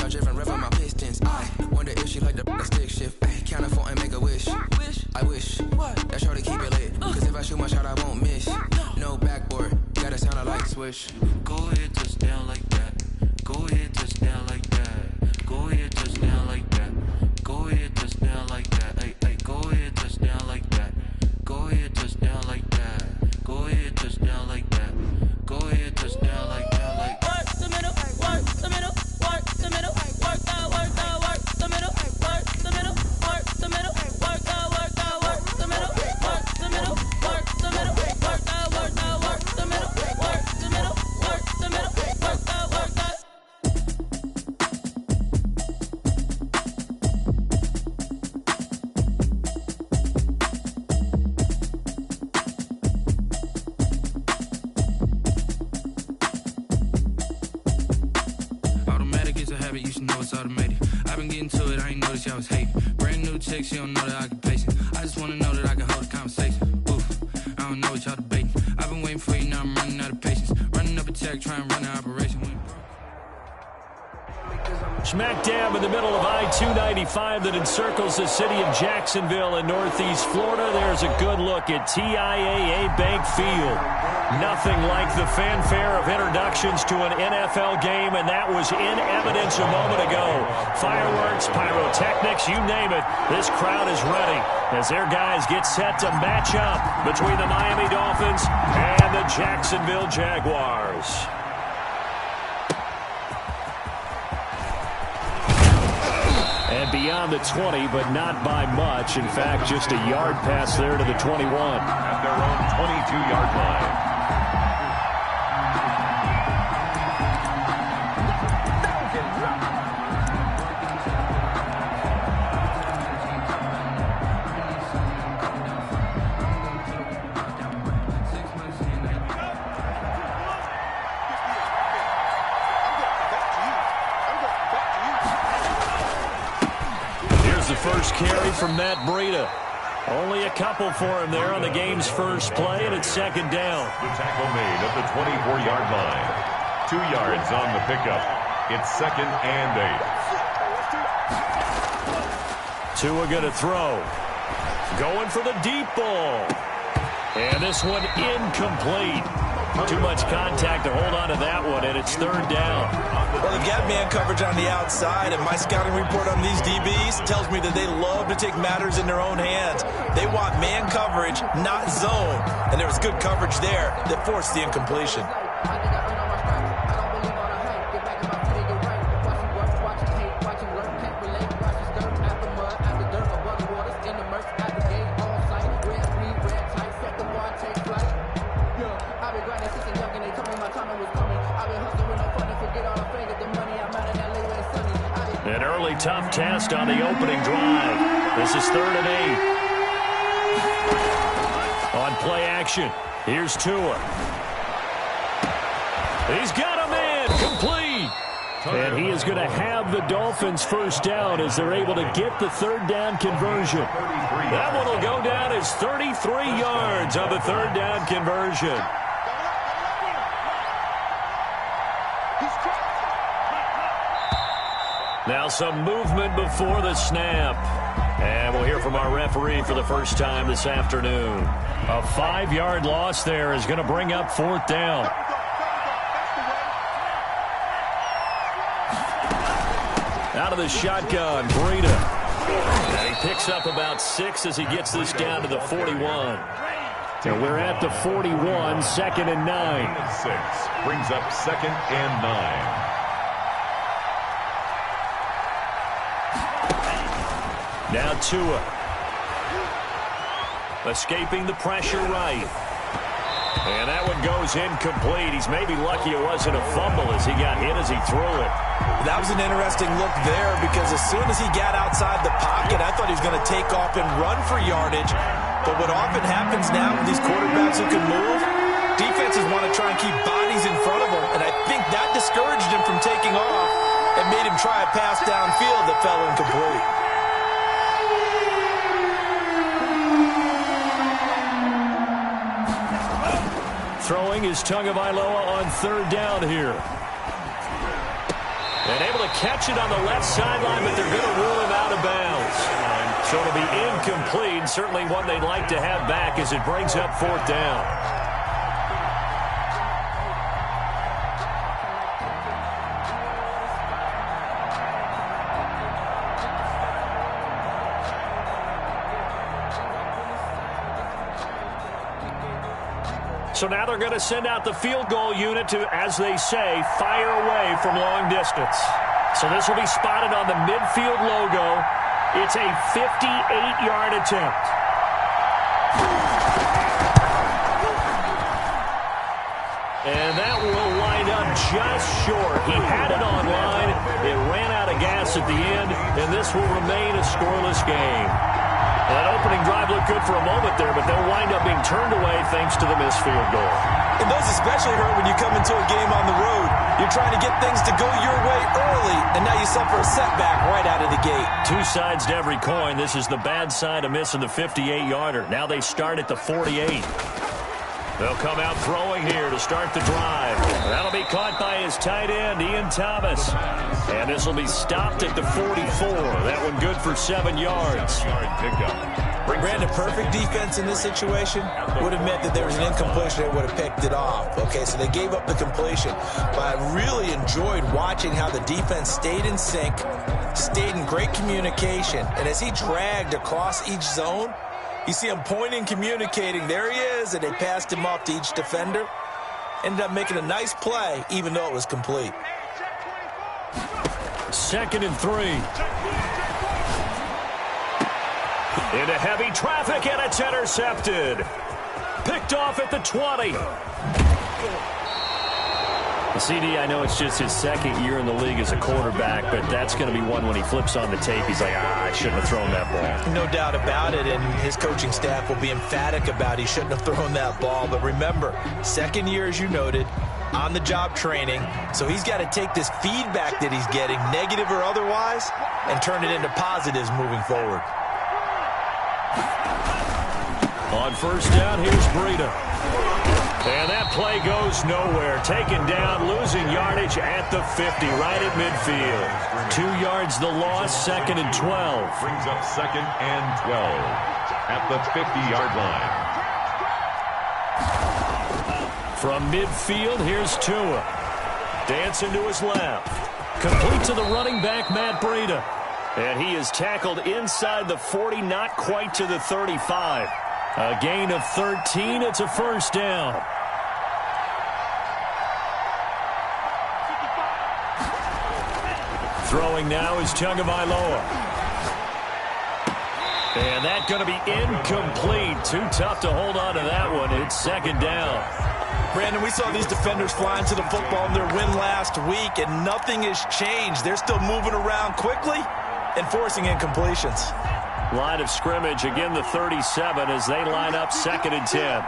car driven, revving my pistons. I wonder if she like the stick shift. Ay, count a phone and make a wish. I wish that shorty keep it lit. Cause if I shoot my shot, I won't miss. No backboard, gotta sound like swish. Go ahead, touch down like that. Go ahead, touch down like that. Go ahead, touch down like that. Go ahead, touch down like that. Ay, ay, go ahead, touch down like that. Go ahead, touch down like that. Go ahead, touch down like that. Go ahead, touch down like that. Like work the middle, work the middle, work the middle, work the middle, work the middle, work the middle, work the middle, work the middle, work the middle, work the middle, work the middle, work the middle, work the middle, work the middle, work the. You should know it's automated. I've been getting to it, I ain't noticed y'all was hating. Brand new chick, she don't know the occupation. I just wanna know that I can hold a conversation. Oof, I don't know what y'all debating. I've been waiting for you, now I'm running out of patience. Running up a check, trying to run an operation. Smack dab in the middle of I-295 that encircles the city of Jacksonville in northeast Florida. There's a good look at TIAA Bank Field. Nothing like the fanfare of introductions to an NFL game, and that was in evidence a moment ago. Fireworks, pyrotechnics, you name it. This crowd is ready as their guys get set to match up between the Miami Dolphins and the Jacksonville Jaguars. And beyond the 20, but not by much. In fact, just a yard pass there to the 21. At their own 22-yard line. First carry from Matt Breida. Only a couple for him there on the game's first play, and it's second down. The tackle made at the 24-yard line. 2 yards on the pickup. It's second and 8. Tua going to throw. Going for the deep ball. And this one incomplete. Too much contact to hold on to that one, and it's third down. Well, they've got man coverage on the outside, and my scouting report on these DBs tells me that they love to take matters in their own hands. They want man coverage, not zone. And there was good coverage there that forced the incompletion. An early tough test on the opening drive. This is third and 8. On play action, here's Tua. He's got a man complete. And he is going to have the Dolphins first down as they're able to get the third down conversion. That one will go down as 33 yards on the third down conversion. Now some movement before the snap. And we'll hear from our referee for the first time this afternoon. A 5-yard loss there is going to bring up fourth down. Out of the shotgun, Breida. And he picks up about 6 as he gets this down to the 41. And we're at the 41, second and 9. 6 brings up second and 9. Now Tua. Escaping the pressure right. And that one goes incomplete. He's maybe lucky it wasn't a fumble as he got hit as he threw it. That was an interesting look there because as soon as he got outside the pocket, I thought he was going to take off and run for yardage. But what often happens now with these quarterbacks who can move, defenses want to try and keep bodies in front of them. And I think that discouraged him from taking off and made him try a pass downfield that fell incomplete. Throwing is Tagovailoa on third down here. And able to catch it on the left sideline, but they're going to rule him out of bounds. So it'll be incomplete, certainly one they'd like to have back as it brings up 4th down. So now they're going to send out the field goal unit to, as they say, fire away from long distance. So this will be spotted on the midfield logo. It's a 58-yard attempt. And that will line up just short. He had it on line. It ran out of gas at the end, and this will remain a scoreless game. That opening drive looked good for a moment there, but they'll wind up being turned away thanks to the missed field goal. And those especially hurt when you come into a game on the road. You're trying to get things to go your way early, and now you suffer a setback right out of the gate. Two sides to every coin. This is the bad side of missing the 58-yarder. Now they start at the 48. They'll come out throwing here to start the drive. That'll be caught by his tight end, Ian Thomas. And this will be stopped at the 44. That one good for 7 yards. Brandon, perfect defense in this situation would have meant that there was an incompletion that would have picked it off. Okay, so they gave up the completion. But I really enjoyed watching how the defense stayed in sync, stayed in great communication. And as he dragged across each zone, you see him pointing, communicating. There he is, and they passed him off to each defender. Ended up making a nice play, even though it was complete. 2nd and 3. Into heavy traffic, and it's intercepted. Picked off at the 20. CD, I know it's just his 2nd year in the league as a quarterback, but that's going to be one when he flips on the tape. He's like, I shouldn't have thrown that ball. No doubt about it, and his coaching staff will be emphatic about he shouldn't have thrown that ball. But remember, 2nd year, as you noted, on-the-job training, so he's got to take this feedback that he's getting, negative or otherwise, and turn it into positives moving forward. On 1st down, here's Breida. And that play goes nowhere. Taken down, losing yardage at the 50, right at midfield. 2 yards the loss, 2nd and 12. Brings up 2nd and 12 at the 50-yard line. From midfield, here's Tua. Dancing to his left. Complete to the running back, Matt Breida. And he is tackled inside the 40, not quite to the 35. A gain of 13. It's a 1st down. Throwing now is Tagovailoa. And that's going to be incomplete. Too tough to hold on to that one. It's 2nd down. Brandon, we saw these defenders flying to the football in their win last week, and nothing has changed. They're still moving around quickly and forcing incompletions. Line of scrimmage, again the 37 as they line up 2nd and 10.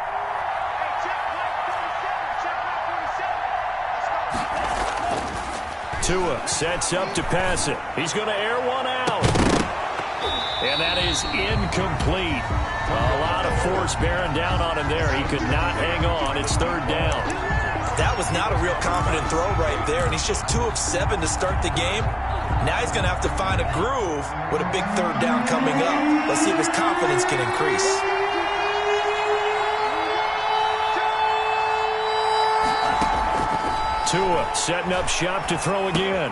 Tua sets up to pass it. He's going to air one out. And that is incomplete. A lot of force bearing down on him there. He could not hang on. It's 3rd down. That was not a real confident throw right there, and he's just 2 of 7 to start the game. Now he's going to have to find a groove with a big 3rd down coming up. Let's see if his confidence can increase. Tua setting up shop to throw again.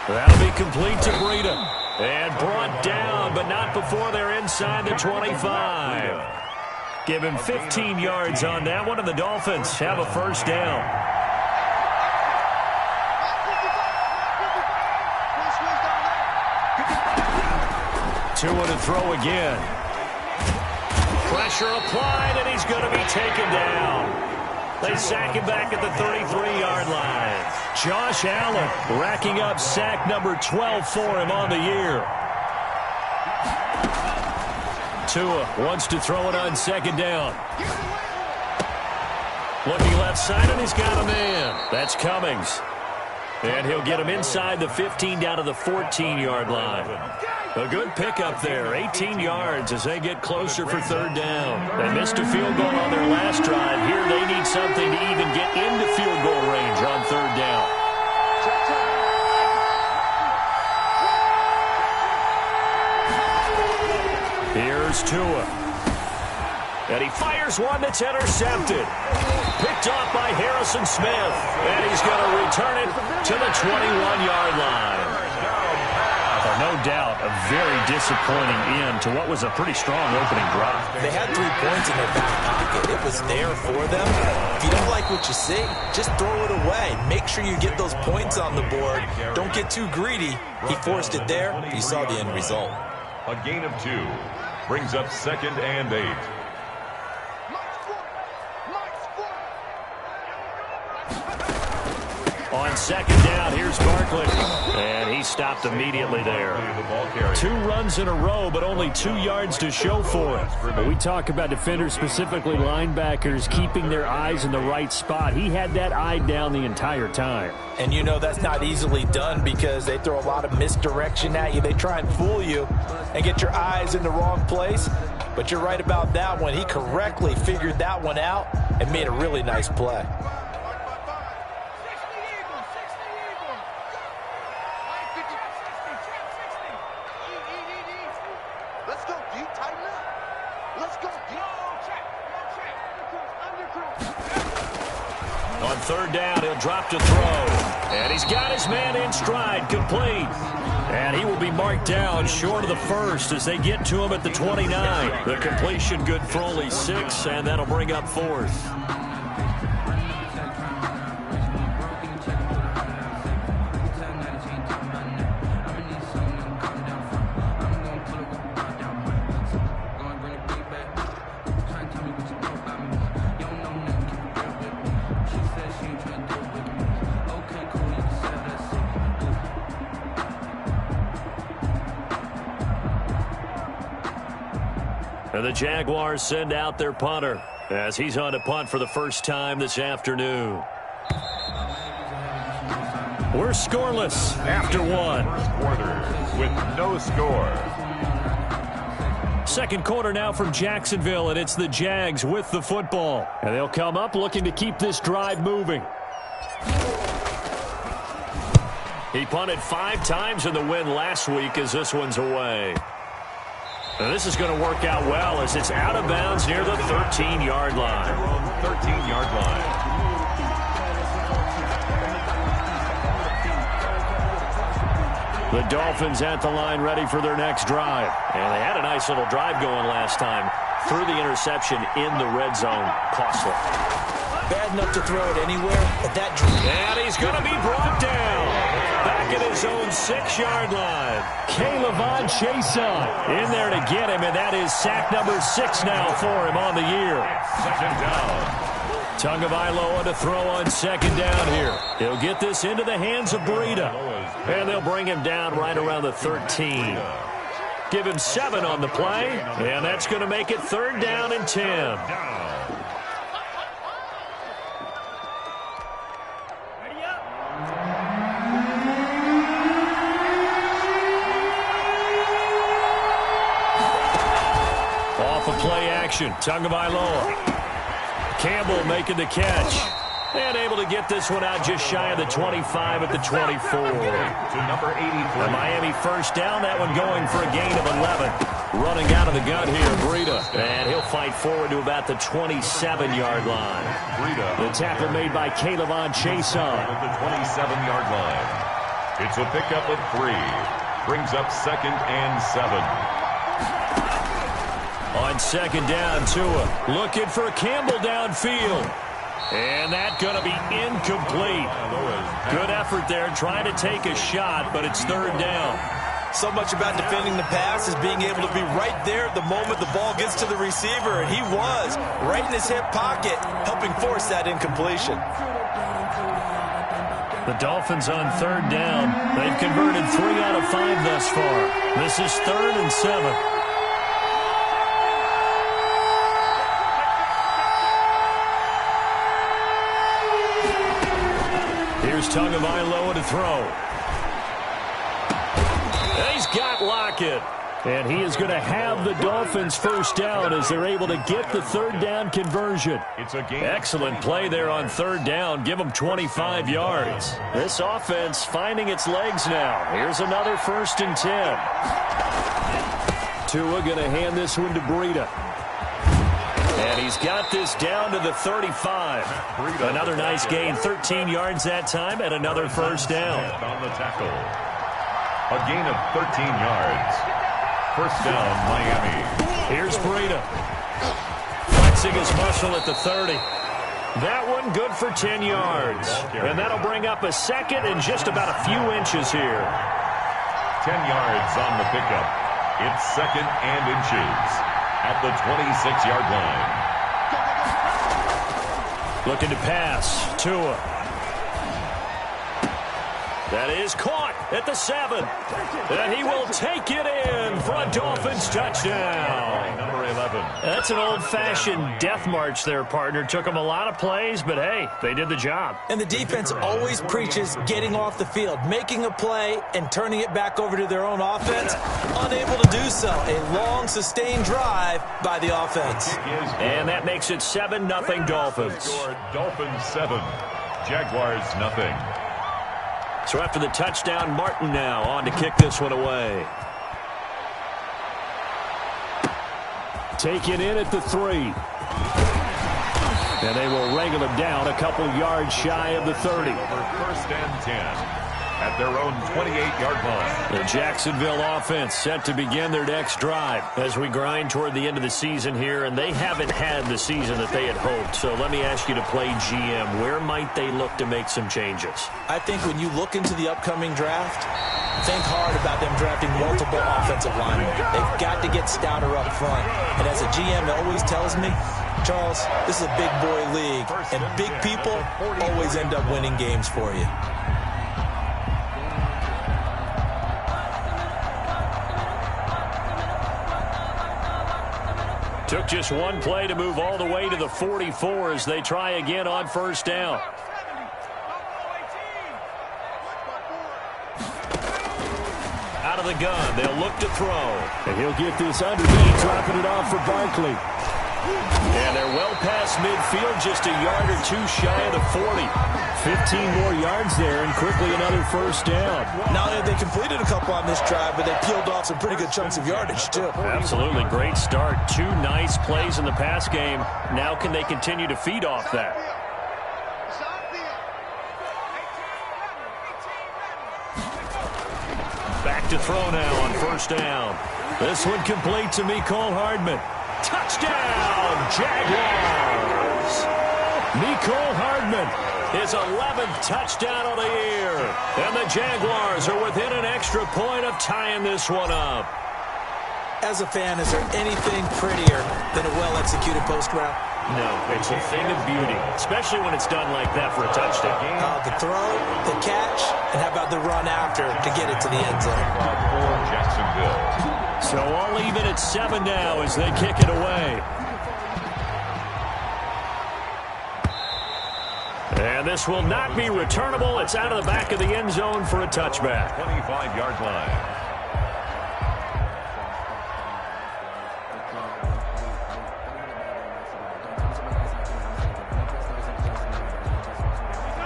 That'll be complete to Breida. And brought down, but not before they're inside the 25. Give him 15 yards on that one, and the Dolphins have a 1st down. Tua to throw again. Pressure applied, and he's going to be taken down. They sack him back at the 33-yard line. Josh Allen racking up sack number 12 for him on the year. Tua wants to throw it on 2nd down. Looking left side, and he's got a man. That's Cummings. And he'll get him inside the 15 down to the 14-yard line. A good pickup there, 18 yards as they get closer for 3rd down. They missed a field goal on their last drive. Here they need something to even get into field goal range on 3rd down. Here's Tua. And he fires one that's intercepted. Picked off by Harrison Smith. And he's going to return it to the 21-yard line. No doubt, a very disappointing end to what was a pretty strong opening drive. They had 3 points in their back pocket. It was there for them. If you don't like what you see, just throw it away. Make sure you get those points on the board. Don't get too greedy. He forced it there. You saw the end result. A gain of 2 brings up 2nd and 8. On 2nd down, here's Barkley. And he stopped immediately there. 2 runs in a row, but only 2 yards to show for it. But we talk about defenders, specifically linebackers, keeping their eyes in the right spot. He had that eye down the entire time. And you know that's not easily done because they throw a lot of misdirection at you. They try and fool you and get your eyes in the wrong place. But you're right about that one. He correctly figured that one out and made a really nice play. On 3rd down, he'll drop to throw. And he's got his man in stride, complete. And he will be marked down short of the first as they get to him at the 29. The completion good for only 6, and that'll bring up 4th. And the Jaguars send out their punter as he's on to punt for the first time this afternoon. We're scoreless after 1. First quarter with no score. 2nd quarter now from Jacksonville, and it's the Jags with the football. And they'll come up looking to keep this drive moving. He punted 5 times in the win last week as this one's away. And this is going to work out well as it's out of bounds near the 13-yard line. 13-yard line. The Dolphins at the line ready for their next drive. And they had a nice little drive going last time. Threw the interception in the red zone. Costly. Bad enough to throw it anywhere, but that... And he's going to be brought down. Back at his own 6-yard line. Kayvon Chason in there to get him, and that is sack number 6 now for him on the year. 2nd down. Tagovailoa to throw on 2nd down here. He'll get this into the hands of Breida. And they'll bring him down right around the 13. Give him 7 on the play, and that's going to make it 3rd down and 10. Play action. Tagovailoa. Campbell making the catch. And able to get this one out just shy of the 25 at the 24. To number 83. The Miami first down. That one going for a gain of 11. Running out of the gun here, Breida. And he'll fight forward to about the 27-yard line. Breida. The tackle made by Kayvon Chason. At the 27-yard line. It's a pickup of 3. Brings up 2nd and 7. On 2nd down, Tua looking for Campbell downfield. And that's going to be incomplete. Good effort there trying to take a shot, but it's 3rd down. So much about defending the pass is being able to be right there at the moment the ball gets to the receiver. And he was right in his hip pocket, helping force that incompletion. The Dolphins on 3rd down. They've converted 3 out of 5 thus far. This is 3rd and 7. Here's Tagovailoa to throw. And he's got Lockett. And he is going to have the Dolphins first down as they're able to get the 3rd down conversion. It's a game. Excellent play there on 3rd down. Give them 25 yards. This offense finding its legs now. Here's another 1st and 10. Tua going to hand this one to Breida. And he's got this down to the 35. Another nice gain, 13 yards that time, and another first down. On the tackle. A gain of 13 yards. First down, Miami. Here's Breida. Flexing his muscle at the 30. That one good for 10 yards. And that'll bring up a second and just about a few inches here. 10 yards on the pickup. It's second and inches at the 26-yard line. Looking to pass. Tua. That is caught at the 7. And he will take it in for a Dolphins touchdown. Number 11. That's an old-fashioned death march there, partner. Took them a lot of plays, but hey, they did the job. And the defense always preaches getting off the field, making a play, and turning it back over to their own offense. Unable to do so. A long, sustained drive by the offense. And that makes it 7-0 Dolphins. Dolphins 7. Jaguars nothing. So after the touchdown, Martin now on to kick this one away. Taken in at the 3. And they will wrangle him down a couple yards shy of the 30. First and 10 at their own 28-yard line. The Jacksonville offense set to begin their next drive as we grind toward the end of the season here, and they haven't had the season that they had hoped. So let me ask you to play GM. Where might they look to make some changes? I think when you look into the upcoming draft, think hard about them drafting multiple offensive linemen. They've got to get stouter up front. And as a GM always tells me, Charles, this is a big boy league, and big people always end up winning games for you. Took just one play to move all the way to the 44 as they try again on first down. Out of the gun, they'll look to throw. And he'll get this underneath, dropping it off for Barkley. And they're well past midfield, just a yard or two shy of the 40. 15 more yards there, and quickly another first down. Not only have they completed a couple on this drive, but they peeled off some pretty good chunks of yardage, too. Absolutely. Great start. 2 nice plays in the pass game. Now can they continue to feed off that? Back to throw now on first down. This one complete to Mecole Hardman. Touchdown, Jaguars! Mecole Hardman, his 11th touchdown of the year. And the Jaguars are within an extra point of tying this one up. As a fan, is there anything prettier than a well-executed post route? No, it's a thing of beauty, especially when it's done like that for a touchdown. The throw, the catch, and how about the run after to get it to the end zone? For Jacksonville. So all even at 7 now as they kick it away. And this will not be returnable. It's out of the back of the end zone for a touchback. 25-yard line.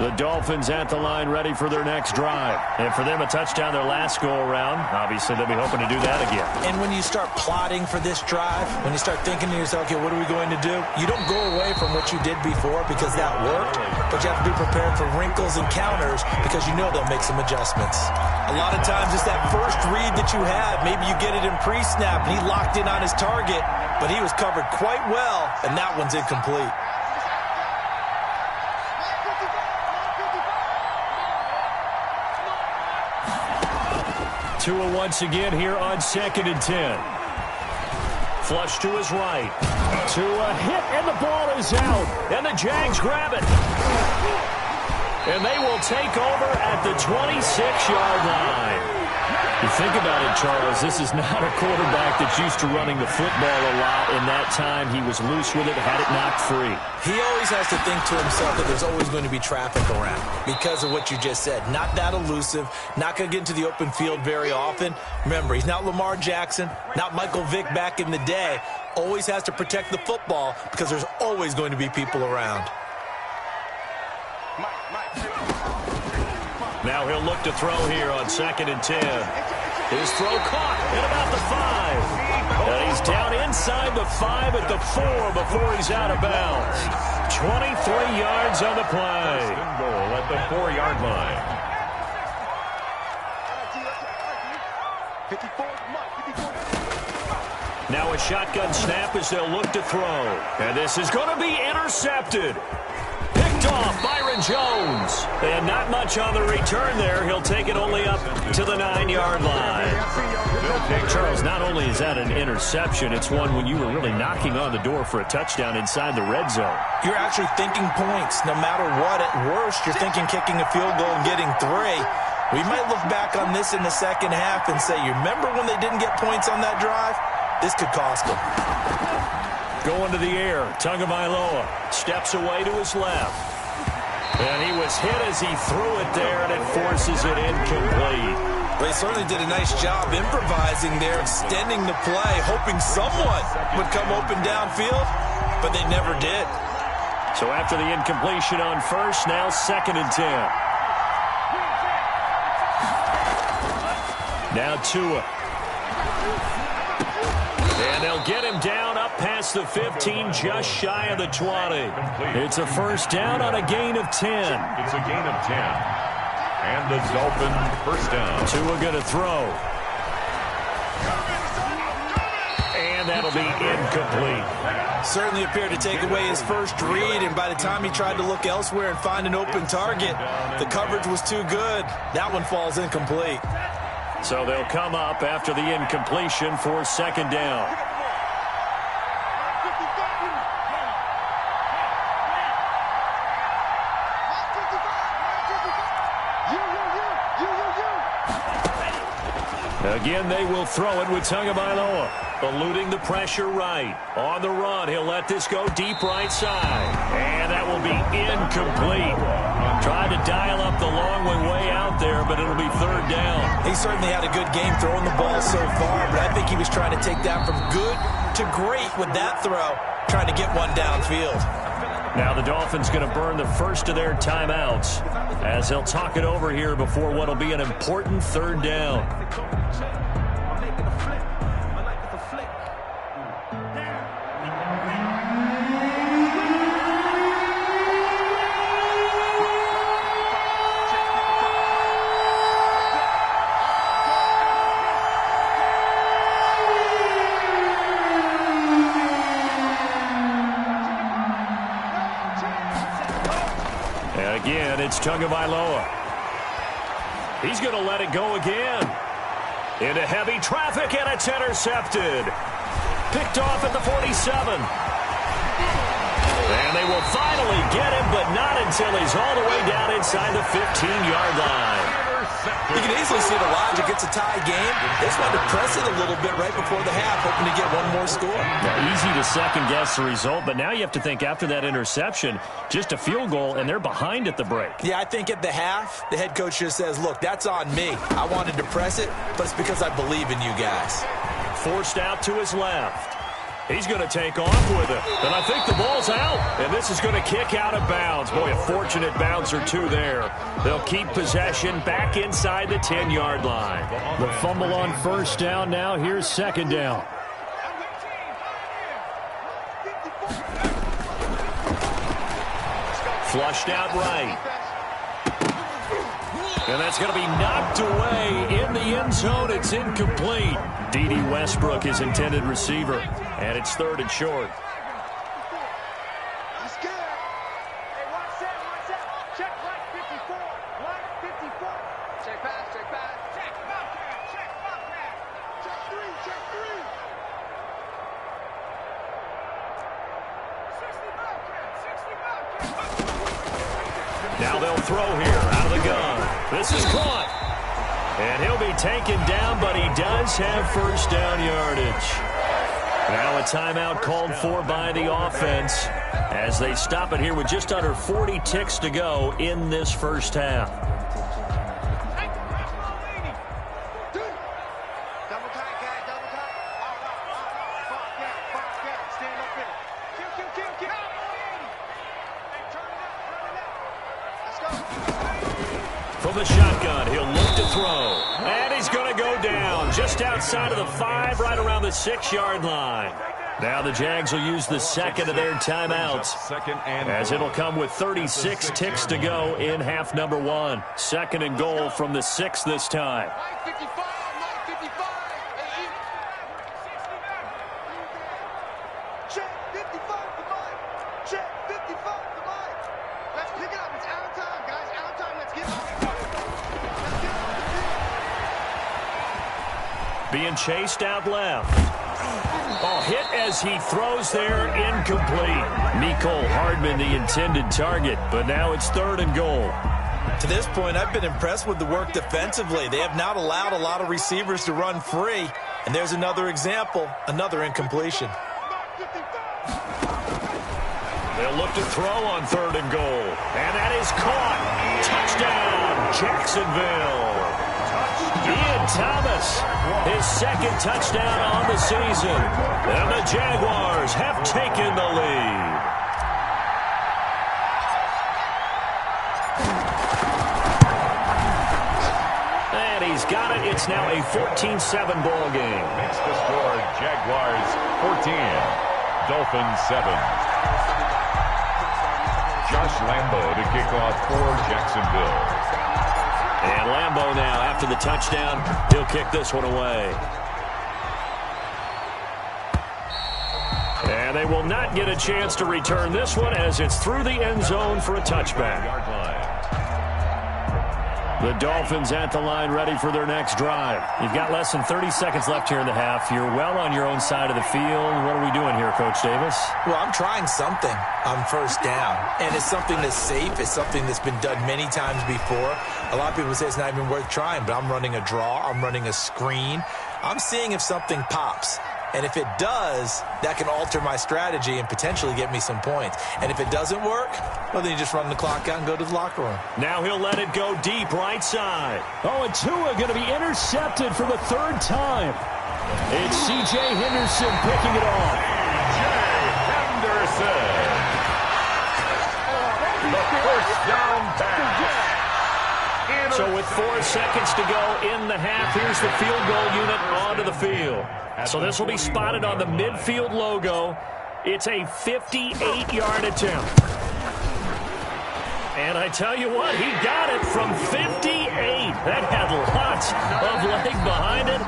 The Dolphins at the line ready for their next drive. And for them, a touchdown their last go-around. Obviously, they'll be hoping to do that again. And when you start plotting for this drive, when you start thinking to yourself, okay, what are we going to do? You don't go away from what you did before because that worked, but you have to be prepared for wrinkles and counters because you know they'll make some adjustments. A lot of times it's that first read that you have. Maybe you get it in pre-snap, and he locked in on his target, but he was covered quite well, and that one's incomplete. Tua once again here on 2nd and 10. Flush to his right. Tua hit, and the ball is out. And the Jags grab it. And they will take over at the 26-yard line. You think about it, Charles, this is not a quarterback that's used to running the football a lot. In that time, he was loose with it, had it knocked free. He always has to think to himself that there's always going to be traffic around because of what you just said. Not that elusive, not going to get into the open field very often. Remember, he's not Lamar Jackson, not Michael Vick back in the day. Always has to protect the football because there's always going to be people around. Now he'll look to throw here on 2nd and 10. His throw caught at about the 5. And he's down inside the 5 at the 4 before he's out of bounds. 23 yards on the play. First and goal at the 4-yard line. Now a shotgun snap as they'll look to throw. And this is going to be intercepted. Picked off Byron Jones. And not much on the return there. He'll take it only up to the 9-yard line. Charles, not only is that an interception, it's one when you were really knocking on the door for a touchdown inside the red zone. You're actually thinking points. No matter what, at worst, you're thinking kicking a field goal and getting 3. We might look back on this in the second half and say, you remember when they didn't get points on that drive? This could cost them. Going to the air, Tagovailoa steps away to his left. And he was hit as he threw it there, and it forces it incomplete. They certainly did a nice job improvising there, extending the play, hoping someone would come open downfield, but they never did. So after the incompletion on first, now 2nd and 10. Now Tua. And they'll get him down up past the 15, just shy of the 20. It's a first down on a gain of 10. It's a gain of 10. And the Dolphins first down. Tua going to throw. And that'll be incomplete. Certainly appeared to take away his first read, and by the time he tried to look elsewhere and find an open target, the coverage was too good. That one falls incomplete. So they'll come up after the incompletion for 2nd down. Again, they will throw it with Tagovailoa, eluding the pressure right. On the run, he'll let this go deep right side. And that will be incomplete. Tried to dial up the long one way out there, but it'll be 3rd down. He certainly had a good game throwing the ball so far, but I think he was trying to take that from good to great with that throw, trying to get one downfield. Now the Dolphins going to burn the first of their timeouts as they'll talk it over here before what will be an important 3rd down. Again, it's Tagovailoa. He's going to let it go again. Into heavy traffic, and it's intercepted. Picked off at the 47. And they will finally get him, but not until he's all the way down inside the 15-yard line. You can easily see the logic. It's a tie game. They just wanted to press it a little bit right before the half, hoping to get one more score. Now, easy to second-guess the result, but now you have to think after that interception, just a field goal, and they're behind at the break. Yeah, I think at the half, the head coach just says, look, that's on me. I wanted to press it, but it's because I believe in you guys. Forced out to his left. He's going to take off with it. And I think the ball's out. And this is going to kick out of bounds. Boy, a fortunate bounce or two there. They'll keep possession back inside the 10-yard line. The fumble on first down now. Here's 2nd down. Flushed out right. And that's going to be knocked away in the end zone. It's incomplete. D.D. Westbrook, his intended receiver. And it's 3rd and short. Now they'll throw here out of the gun. This is caught. And he'll be taken down, but he does have first down yardage. Now a timeout called for by the offense as they stop it here with just under 40 ticks to go in this first half. From the shotgun, he'll look to throw. And he's going to go down. Just outside of the 5, right around the 6-yard line. Now the Jags will use the second of their timeouts, as it'll come with 36 ticks to go in half number 1. Second and goal from the 6 this time. Being chased out left. Oh, hit as he throws there, incomplete. Mecole Hardman, the intended target, but now it's third and goal. To this point, I've been impressed with the work defensively. They have not allowed a lot of receivers to run free. And there's another example, another incompletion. They'll look to throw on third and goal. And that is caught. Touchdown, Jacksonville. Ian Thomas, his second touchdown on the season. And the Jaguars have taken the lead. And he's got it. It's now a 14-7 ball game. Makes the score Jaguars 14, Dolphins 7. Josh Lambo to kick off for Jacksonville. And Lambo now, after the touchdown, he'll kick this one away. And they will not get a chance to return this one as it's through the end zone for a touchback. The Dolphins at the line ready for their next drive. You've got less than 30 seconds left here in the half. You're well on your own side of the field. What are we doing here, Coach Davis? Well, I'm trying something on first down, and it's something that's safe. It's something that's been done many times before. A lot of people say it's not even worth trying, but I'm running a draw. I'm running a screen. I'm seeing if something pops. And if it does, that can alter my strategy and potentially get me some points. And if it doesn't work, well, then you just run the clock out and go to the locker room. Now he'll let it go deep right side. Oh, and Tua going to be intercepted for the third time. It's C.J. Henderson picking it off. C.J. Henderson. The first down pass. So with 4 seconds to go in the half, here's the field goal unit onto the field. So this will be spotted on the midfield logo. It's a 58-yard attempt. And I tell you what, he got it from 58. That had lots of leg behind it.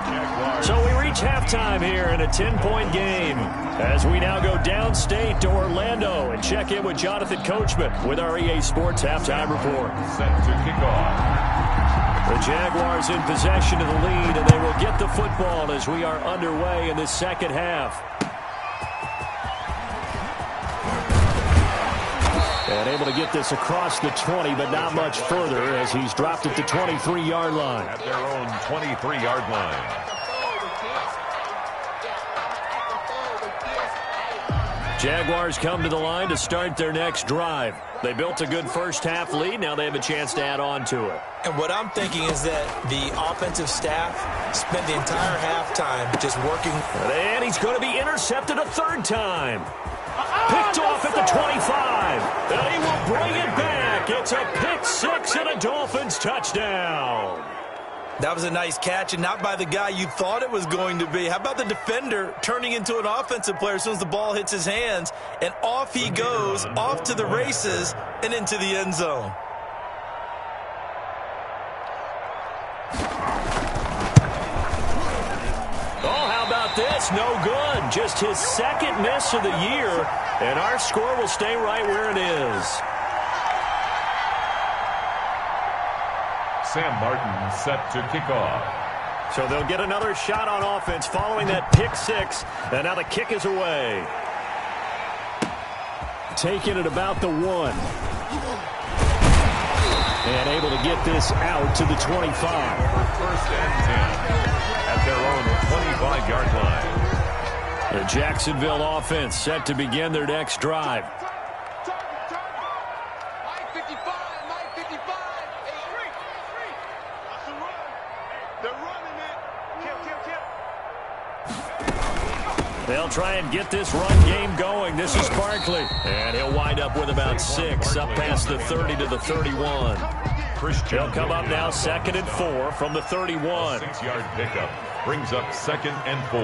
So we reach halftime here in a 10-point game as we now go downstate to Orlando and check in with Jonathan Coachman with our EA Sports Halftime Report. Set to kick off. The Jaguars in possession of the lead, and they will get the football as we are underway in the second half. And able to get this across the 20, but not much further as he's dropped it to 23-yard line. At their own 23-yard line. Jaguars come to the line to start their next drive. They built a good first-half lead. Now they have a chance to add on to it. And what I'm thinking is that the offensive staff spent the entire halftime just working. And he's going to be intercepted a third time. Picked off at the 25. And he will bring it back. It's a pick six and a Dolphins touchdown. That was a nice catch, and not by the guy you thought it was going to be. How about the defender turning into an offensive player as soon as the ball hits his hands, and off he goes, off to the races, and into the end zone. Oh, how about this? No good. Just his second miss of the year, and our score will stay right where it is. Sam Martin set to kick off. So they'll get another shot on offense following that pick six, and now the kick is away. Taking it about the 1. And able to get this out to the 25. First and 10 at their own 25-yard line. The Jacksonville offense set to begin their next drive. They'll try and get this run game going. This is Barkley. And he'll wind up with about 6 up past the 30 to the 31. They'll come up now 2nd and 4 from the 31. 6-yard pickup. Brings up 2nd and 4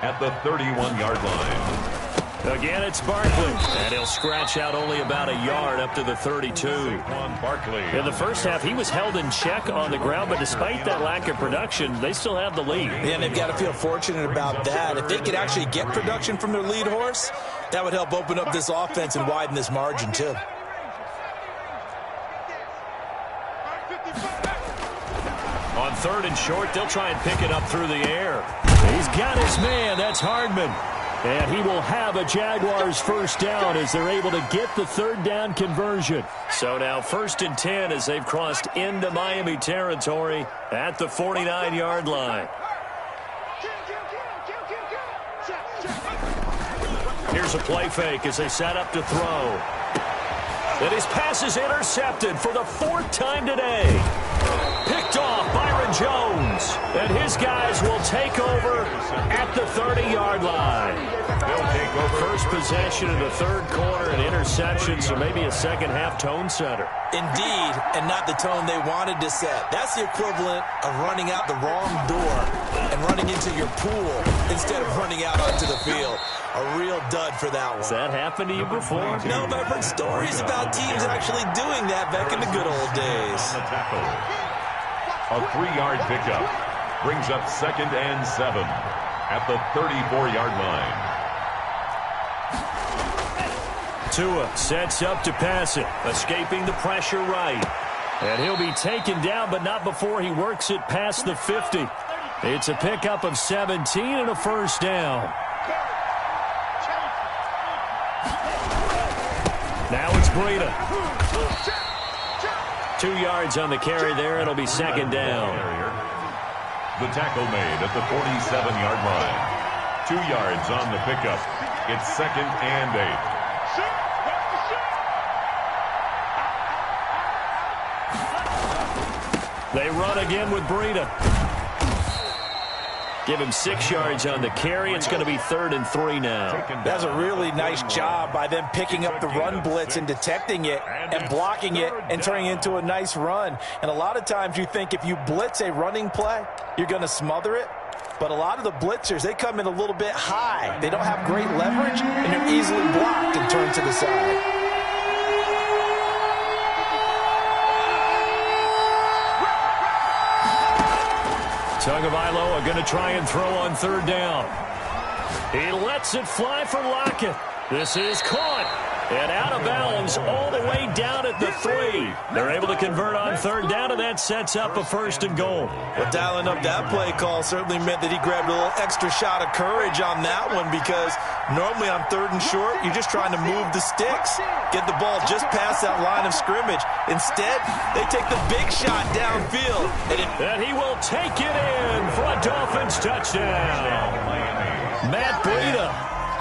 at the 31-yard line. Again, it's Barkley, and he'll scratch out only about a yard up to the 32. In the first half, he was held in check on the ground, but despite that lack of production, they still have the lead. Yeah, and they've got to feel fortunate about that. If they could actually get production from their lead horse, that would help open up this offense and widen this margin, too. On 3rd and short, they'll try and pick it up through the air. He's got his man. That's Hardman. And he will have a Jaguars first down as they're able to get the 3rd down conversion. So now 1st and 10 as they've crossed into Miami territory at the 49-yard line. Here's a play fake as they set up to throw. And his pass is intercepted for the 4th time today. Picked off Byron Jones. And his guys will take over at the 30-yard line. They'll take over. First possession in the 3rd quarter, an interception, so maybe a second-half tone setter. Indeed, and not the tone they wanted to set. That's the equivalent of running out the wrong door and running into your pool instead of running out onto the field. A real dud for that one. Has that happened to you before? No, but I've heard stories about teams actually doing that back in the good old days. A 3-yard pickup brings up 2nd and 7 at the 34-yard line. Tua sets up to pass it, escaping the pressure right. And he'll be taken down, but not before he works it past the 50. It's a pickup of 17 and a first down. Now it's Breida. 2 yards on the carry there. It'll be 2nd down. The tackle made at the 47-yard line. 2 yards on the pickup. It's 2nd and 8. They run again with Breida. Give him 6 yards on the carry. It's going to be 3rd and 3 now. That's a really nice job by them picking up the run blitz and detecting it and blocking it and turning it into a nice run. And a lot of times you think if you blitz a running play, you're going to smother it. But a lot of the blitzers, they come in a little bit high. They don't have great leverage, and they're easily blocked and turned to the side. Tagovailoa going to try and throw on 3rd down. He lets it fly for Lockett. This is caught and out of bounds all the way down at the 3. They're able to convert on 3rd down, and that sets up a 1st and goal. Well, dialing up that play call certainly meant that he grabbed a little extra shot of courage on that one, because normally on 3rd and short, you're just trying to move the sticks, get the ball just past that line of scrimmage. Instead, they take the big shot downfield. And he will take it in for a Dolphins touchdown. Matt Breida,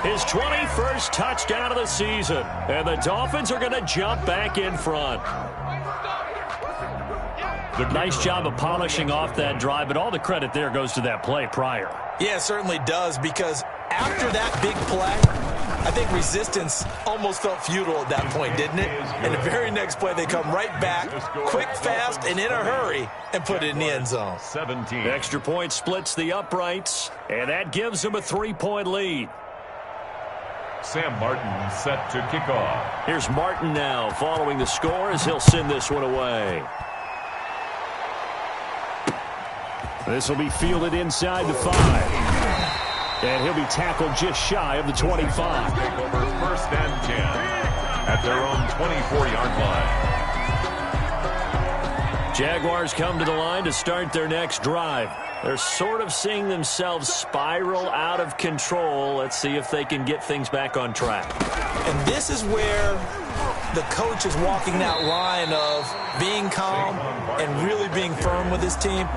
his 21st touchdown of the season. And the Dolphins are going to jump back in front. Nice job of polishing off that drive, but all the credit there goes to that play prior. Yeah, it certainly does, because after that big play, I think resistance almost felt futile at that point, didn't it? And the very next play, they come right back, quick, fast, and in a hurry, and put it in the end zone. 17. Extra point splits the uprights, and that gives them a 3-point lead. Sam Martin set to kick off. Here's Martin now following the score as he'll send this one away. This will be fielded inside the 5. And he'll be tackled just shy of the 25. Take over 1st and 10 at their own 24-yard line. Jaguars come to the line to start their next drive. They're sort of seeing themselves spiral out of control. Let's see if they can get things back on track. And this is where the coach is walking that line of being calm and really being firm with his team.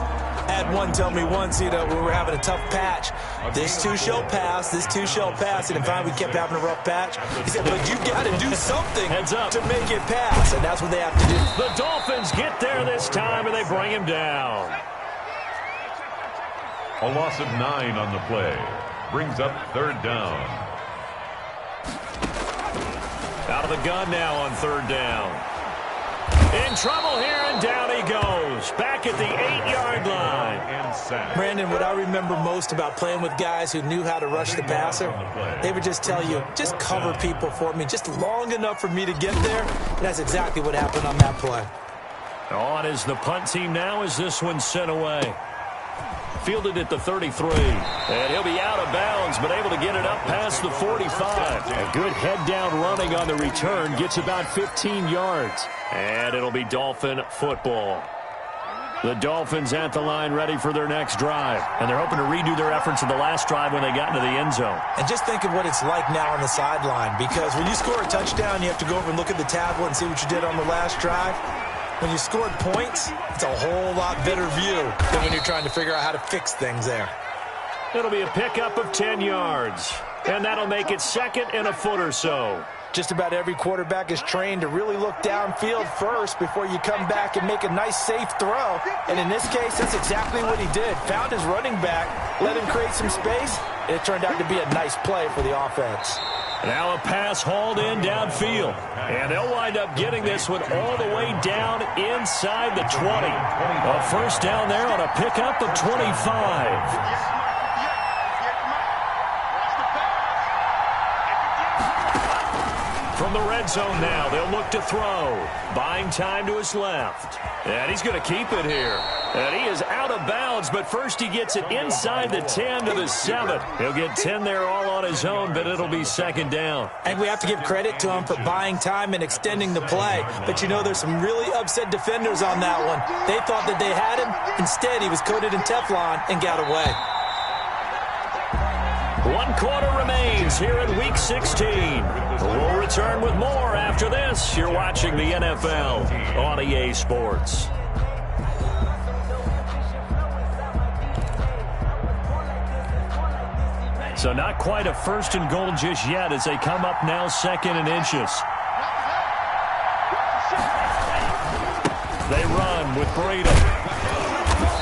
I had one tell me once, we were having a tough patch. This too shall pass, this too shall pass. And in fact, we kept having a rough patch. He said, but you got to do something to make it pass. And that's what they have to do. The Dolphins get there this time, and they bring him down. A loss of 9 on the play. Brings up 3rd down. Out of the gun now on 3rd down. trouble here, and down he goes. Back at the 8-yard line. Brandon, what I remember most about playing with guys who knew how to rush the passer, they would just tell you, just cover people for me, just long enough for me to get there. And that's exactly what happened on that play. On is the punt team now as this one's sent away. Fielded at the 33. And he'll be out of bounds, but able to get it up past the 45. A good head-down running on the return. Gets about 15 yards. And it'll be Dolphin football. The Dolphins at the line ready for their next drive. And they're hoping to redo their efforts in the last drive when they got into the end zone. And just think of what it's like now on the sideline. Because when you score a touchdown, you have to go over and look at the tablet and see what you did on the last drive. When you scored points, it's a whole lot better view than when you're trying to figure out how to fix things there. It'll be a pickup of 10 yards. And that'll make it second and a foot or so. Just about every quarterback is trained to really look downfield first before you come back and make a nice, safe throw. And in this case, that's exactly what he did. Found his running back, let him create some space, and it turned out to be a nice play for the offense. Now a pass hauled in downfield. And they'll wind up getting this one all the way down inside the 20. A first down there on a pickup of 25. From the red zone now, they'll look to throw. Buying time to his left. And he's going to keep it here. And he is out of bounds, but first he gets it inside the 10 to the 7. He'll get 10 there all on his own, but it'll be second down. And we have to give credit to him for buying time and extending the play. But, you know, there's some really upset defenders on that one. They thought that they had him. Instead, he was coated in Teflon and got away. 1 quarter remains here in Week 16. We'll return with more after this. You're watching the NFL on EA Sports. So not quite a first and goal just yet as they come up now second and inches. They run with Brady.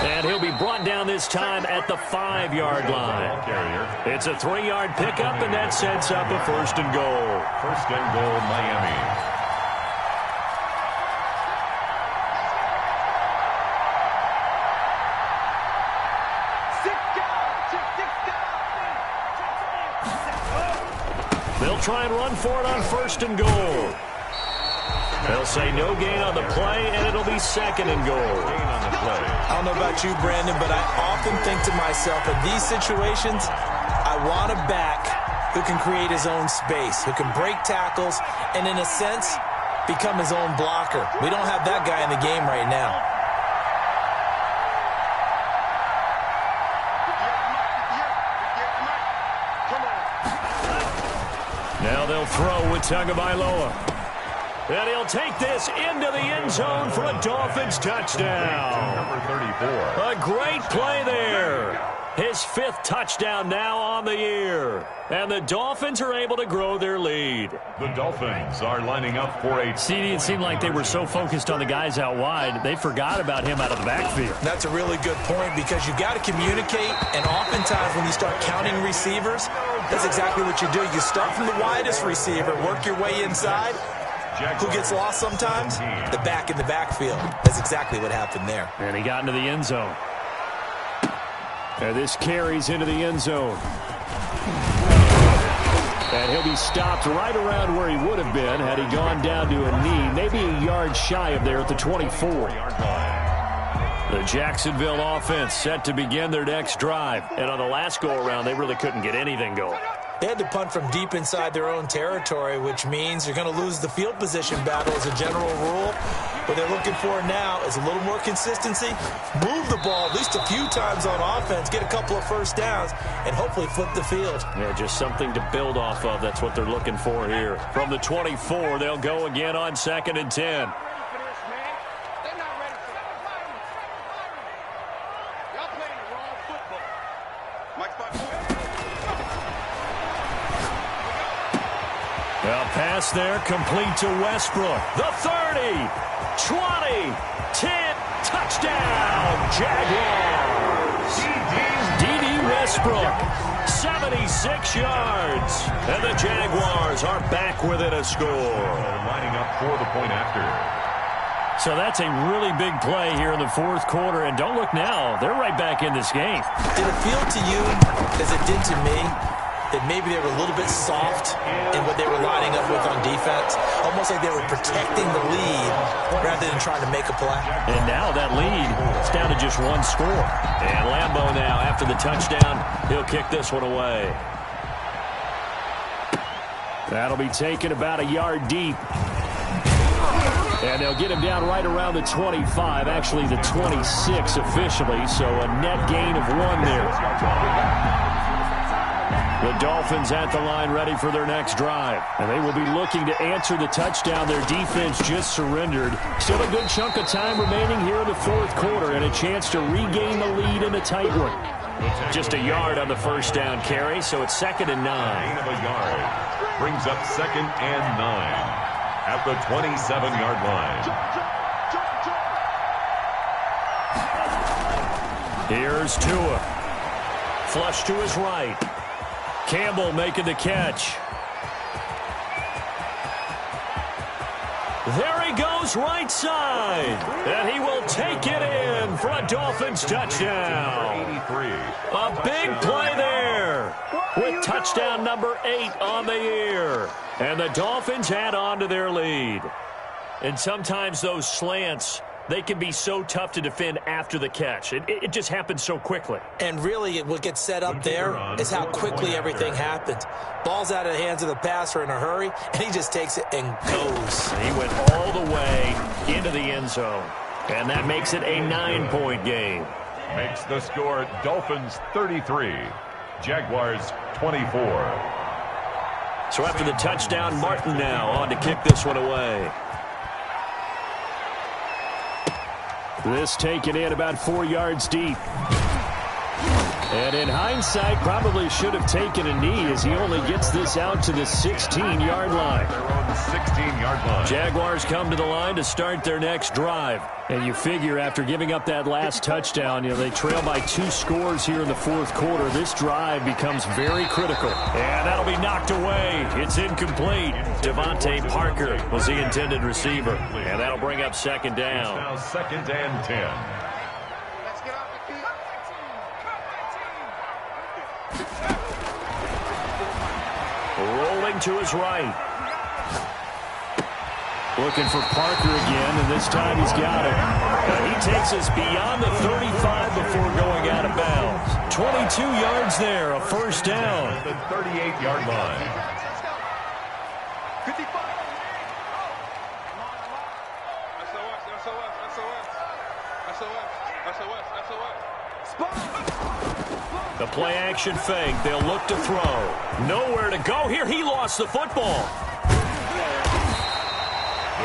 And he'll be brought down this time at the 5-yard line. It's a 3-yard pickup, and that sets up a first and goal. First and goal, Miami. They'll try and run for it on first and goal. They'll say no gain on the play, and it'll be second and goal. I don't know about you, Brandon, but I often think to myself, in these situations, I want a back who can create his own space, who can break tackles, and in a sense, become his own blocker. We don't have that guy in the game right now. Now they'll throw with Tagovailoa. And he'll take this into the end zone for a Dolphins touchdown. Number 34. A great play there. His 5th touchdown now on the year. And the Dolphins are able to grow their lead. The Dolphins are lining up for a... CD, it seemed like they were so focused on the guys out wide, they forgot about him out of the backfield. That's a really good point because you got to communicate, and oftentimes when you start counting receivers, that's exactly what you do. You start from the widest receiver, work your way inside. Who gets lost sometimes? The back in the backfield. That's exactly what happened there. And he got into the end zone. And this carries into the end zone. And he'll be stopped right around where he would have been had he gone down to a knee, maybe a yard shy of there at the 24. The Jacksonville offense set to begin their next drive. And on the last go-around, they really couldn't get anything going. They had to punt from deep inside their own territory, which means you're going to lose the field position battle as a general rule. What they're looking for now is a little more consistency, move the ball at least a few times on offense, get a couple of first downs, and hopefully flip the field. Yeah, just something to build off of. That's what they're looking for here. From the 24, they'll go again on 2nd and 10. Pass there, complete to Westbrook. The 30, 20, 10, touchdown, Jaguars. D.D. Westbrook, 76 yards. And the Jaguars are back within a score. Lining up for the point after. So that's a really big play here in the fourth quarter. And don't look now, they're right back in this game. Did it feel to you, as it did to me, that maybe they were a little bit soft in what they were lining up with on defense? Almost like they were protecting the lead rather than trying to make a play. And now that lead is down to just one score. And Lambeau now, after the touchdown, he'll kick this one away. That'll be taken about a yard deep. And they'll get him down right around the 25, actually the 26 officially, so a net gain of 1 there. The Dolphins at the line ready for their next drive. And they will be looking to answer the touchdown their defense just surrendered. Still a good chunk of time remaining here in the fourth quarter and a chance to regain the lead in a tight one. Just a yard on the first down carry, so it's 2nd and 9. Gain of a yard brings up 2nd and 9 at the 27-yard line. Here's Tua. Flush to his right. Campbell making the catch. There he goes right side. And he will take it in for a Dolphins touchdown. 83. A big play there with touchdown number 8 on the year. And the Dolphins add on to their lead. And sometimes those slants, they can be so tough to defend after the catch. It just happens so quickly. And really, what gets set up there is how quickly everything happens. Ball's out of the hands of the passer in a hurry, and he just takes it and goes. He went all the way into the end zone. And that makes it a 9-point game. Makes the score Dolphins 33, Jaguars 24. So after the touchdown, Martin now on to kick this one away. This taken in about 4 yards deep. And in hindsight, probably should have taken a knee as he only gets this out to the 16-yard line. Their own 16-yard line. Jaguars come to the line to start their next drive. And you figure after giving up that last touchdown, they trail by 2 scores here in the fourth quarter. This drive becomes very critical. And that'll be knocked away. It's incomplete. Devontae Parker was the intended receiver. And that'll bring up 2nd down. Now 2nd and 10. Rolling to his right. Looking for Parker again, and this time he's got it. He takes us beyond the 35 before going out of bounds. 22 yards there, a first down. The 38-yard line. 55. The play action fake. They'll look to throw. Nowhere to go here. He lost the football.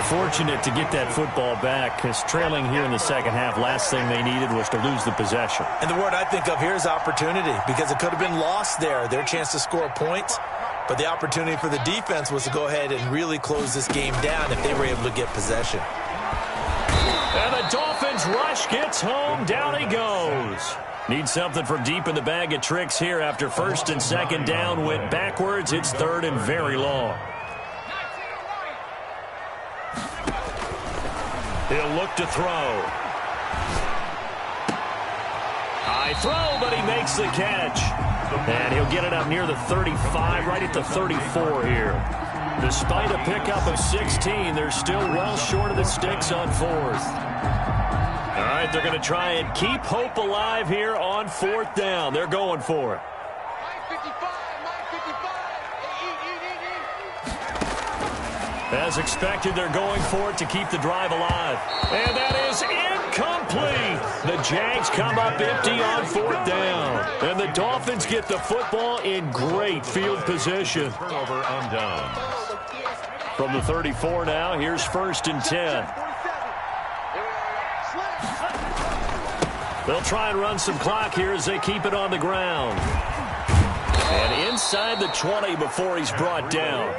Fortunate to get that football back because trailing here in the second half, last thing they needed was to lose the possession. And the word I think of here is opportunity because it could have been lost there, their chance to score points. But the opportunity for the defense was to go ahead and really close this game down if they were able to get possession. And the Dolphins rush gets home. Down he goes. Needs something from deep in the bag of tricks here after 1st and 2nd down. Went backwards. It's 3rd and very long. He'll look to throw. High throw, but he makes the catch. And he'll get it up near the 35, right at the 34 here. Despite a pickup of 16, they're still well short of the sticks on 4th. All right, they're going to try and keep hope alive here on 4th down. They're going for it. As expected, they're going for it to keep the drive alive. And that is incomplete. The Jags come up empty on 4th down. And the Dolphins get the football in great field position. Turnover on downs. From the 34 now, here's 1st and 10. They'll try and run some clock here as they keep it on the ground. And inside the 20 before he's brought down.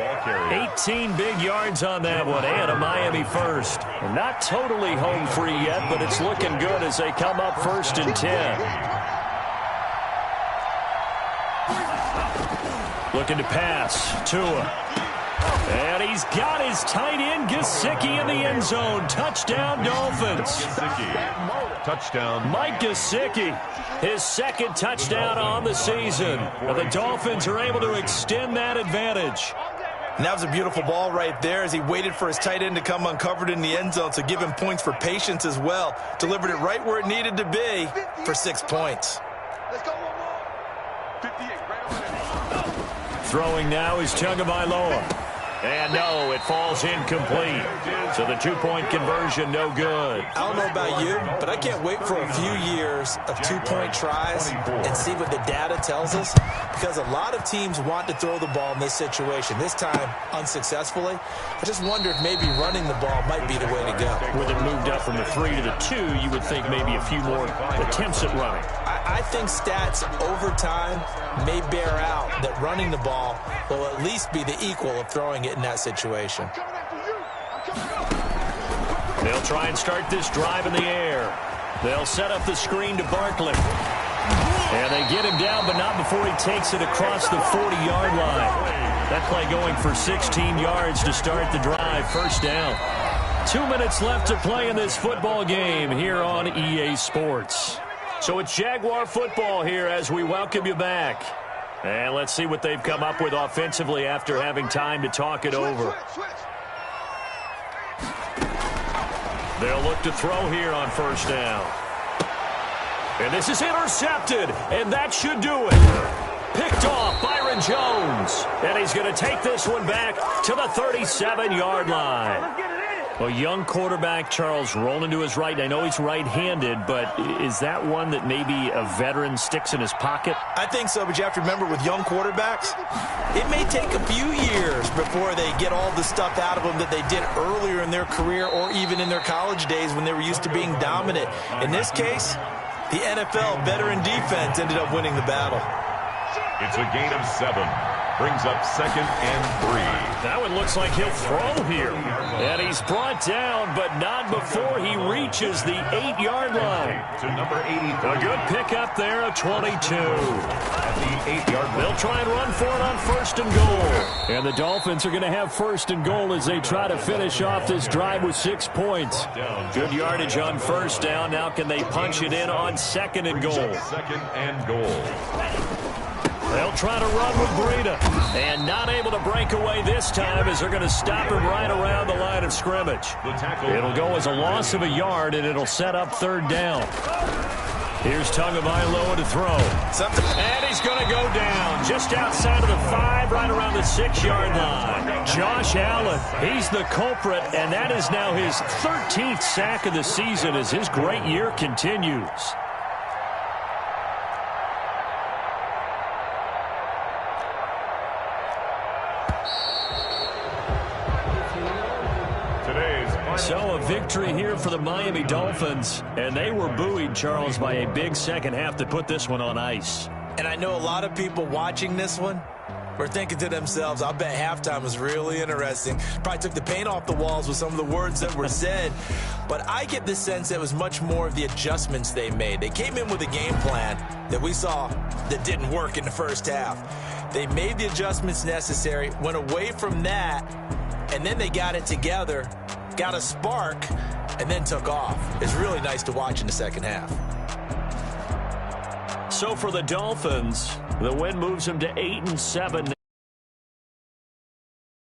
18 big yards on that one, and a Miami first. And not totally home free yet, but it's looking good as they come up 1st and 10. Looking to pass. Tua. And he's got his tight end, Gesicki, in the end zone. Touchdown, Dolphins. Touchdown. Mike Gesicki, his second touchdown on the season. And the Dolphins are able to extend that advantage. And that was a beautiful ball right there as he waited for his tight end to come uncovered in the end zone, so give him points for patience as well. Delivered it right where it needed to be for 6 points. Let's go, one more. 58, right on. Throwing now is Tagovailoa. And no, it falls incomplete. So the two-point conversion, no good. I don't know about you, but I can't wait for a few years of two-point tries and see what the data tells us, because a lot of teams want to throw the ball in this situation. This time, unsuccessfully. I just wonder if maybe running the ball might be the way to go. With it moved up from the 3 to the 2, you would think maybe a few more attempts at running. I think stats over time may bear out that running the ball will at least be the equal of throwing it in that situation. They'll try and start this drive in the air. They'll set up the screen to Barkley. And they get him down, but not before he takes it across the 40-yard line. That play going for 16 yards to start the drive. First down. 2 minutes left to play in this football game here on EA Sports. So it's Jaguar football here as we welcome you back. And let's see what they've come up with offensively after having time to talk it over. They'll look to throw here on first down. And this is intercepted, and that should do it. Picked off Byron Jones. And he's going to take this one back to the 37-yard line. A young quarterback, Charles, rolling to his right. I know he's right-handed, but is that one that maybe a veteran sticks in his pocket? I think so, but you have to remember with young quarterbacks, it may take a few years before they get all the stuff out of them that they did earlier in their career or even in their college days when they were used to being dominant. In this case, the NFL veteran defense ended up winning the battle. It's a gain of 7. Brings up 2nd and 3. That one looks like he'll throw here. And he's brought down, but not before he reaches the 8-yard line. To number 83. A good pickup there, a 22. At the 8-yard line. They'll try and run for it on first and goal. And the Dolphins are going to have first and goal as they try to finish off this drive with 6 points. Good yardage on first down. Now can they punch it in on second and goal? 2nd and goal. They'll try to run with Breida. And not able to break away this time as they're going to stop him right around the line of scrimmage. It'll go as a loss of a yard, and it'll set up third down. Here's Tagovailoa to throw. And he's going to go down just outside of the 5, right around the 6-yard line. Josh Allen, he's the culprit, and that is now his 13th sack of the season as his great year continues. So a victory here for the Miami Dolphins, and they were buoyed, Charles, by a big second half to put this one on ice. And I know a lot of people watching this one were thinking to themselves, I bet halftime was really interesting. Probably took the paint off the walls with some of the words that were said. But I get the sense that it was much more of the adjustments they made. They came in with a game plan that we saw that didn't work in the first half. They made the adjustments necessary, went away from that, and then they got it together, got a spark, and then took off. It's really nice to watch in the second half. So for the Dolphins, the win moves them to 8-7.